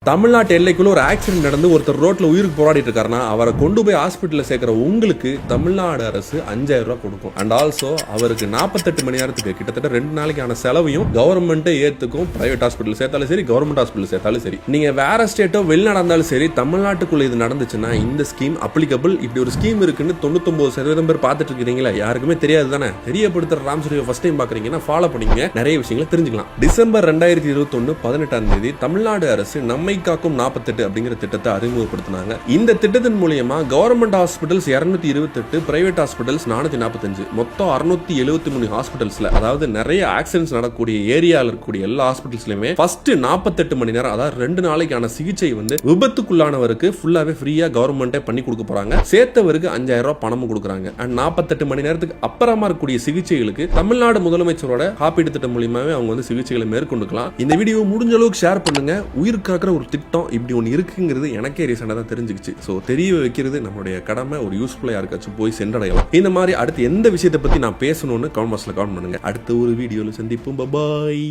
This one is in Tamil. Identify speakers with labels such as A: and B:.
A: தமிழ்நாட்டு எல்லைக்குள்ள ஒரு ஆக்சிடென்ட் நடந்து ஒருத்தர் ரோட்ல உயிருக்கு போராடிட்டு இருக்காருன்னா அவரை கொண்டு போய் ஹாஸ்பிட்டல்ல சேர்க்கிற உங்களுக்கு தமிழ்நாடு அரசு 5000 ரூபாய் கொடுக்கும். அண்ட் ஆல்சோ அவருக்கு 48 மணி நேரத்துக்கு கிட்டத்தட்ட 2 நாளைக்கான செலவையும் கவர்மெண்ட்டே ஏத்துக்கும். பிரைவேட் ஹாஸ்பிட்டல் சேர்த்தாலும் சரி, கவர்மெண்ட் ஹாஸ்பிட்டல் சேர்த்தாலும் சரி. நீங்க வேற ஸ்டேட்டோ வெளிநாடு இருந்தாலும் சரி, தமிழ்நாட்டுக்குள்ள இது நடந்துச்சுன்னா இந்த ஸ்கீம் அப்ளிகபிள். இப்படி ஒரு ஸ்கீம் இருக்குன்னு 99% பேர் பார்த்துட்டு இருக்கீங்களா? யாருக்குமே தெரியாது தானே? தெரியப்படுத்துற ராம் ஸ்டுடியோ ஃபர்ஸ்ட் டைம் பாக்குறீங்கன்னா ஃபாலோ பண்ணீங்க, நிறைய விஷயங்களை தெரிஞ்சுக்கலாம். டிசம்பர் 2021 18ஆம் தேதி தமிழ்நாடு அரசு நம்மை காக்கும் 48 அப்படிங்கிற திட்டத்தை அறிமுகப்படுத்தினாங்க. இந்த திட்டத்தின் மூலமா கவர்மெண்ட் ஹாஸ்பிட்டல்ஸ் 228, பிரைவேட் ஹாஸ்பிட்டல்ஸ் 445, மொத்தம் 673 ஹாஸ்பிட்டல்ஸ்ல, அதாவது நிறைய ஆக்சிடென்ட்ஸ் நடக்கக்கூடிய ஏரியால இருக்கக்கூடிய எல்லா ஹாஸ்பிட்டல்ஸ்லயுமே ஃபர்ஸ்ட் 48 மணி நேரம், அதாவது 2 நாளைக்கான சிகிச்சை விபத்துக்குள்ளானவருக்கு ஃபுல்லாவே ஃப்ரீயா கவர்மெண்டே பண்ணி கொடுக்க போறாங்க. சேர்த்தவருக்கு 5000 ரூபாய் பணமும் கொடுக்குறாங்க. அண்ட் 48 மணி நேரத்துக்கு அப்புறமா இருக்கக்கூடிய சிகிச்சைகளுக்கு தமிழ்நாடு முதலமைச்சரோட காப்பீடு திட்டம் மூலமாவே அவங்க சிகிச்சைகளை மேற்கொண்டுக்கலாம். இந்த வீடியோ முடிஞ்ச அளவுக்கு ஷேர் பண்ணுங்க. உயிர் காக்கிற ஒரு திட்டம் இப்படி ஒன்று இருக்குங்கிறது எனக்கே ரீசெண்டாக தான் தெரிஞ்சுக்கிச்சு. ஸோ தெரிய வைக்கிறது நம்மளுடைய கடமை. ஒரு யூஸ்ஃபுல்லாக யாருக்காச்சும் போய் சென்றடையலாம். இந்த மாதிரி அடுத்து எந்த விஷயத்தை பற்றி நான் பேசணும்னு கமெண்ட் பாக்ஸில் கமெண்ட் பண்ணுங்க. அடுத்த ஒரு வீடியோவில் சந்திப்போம். பாய்.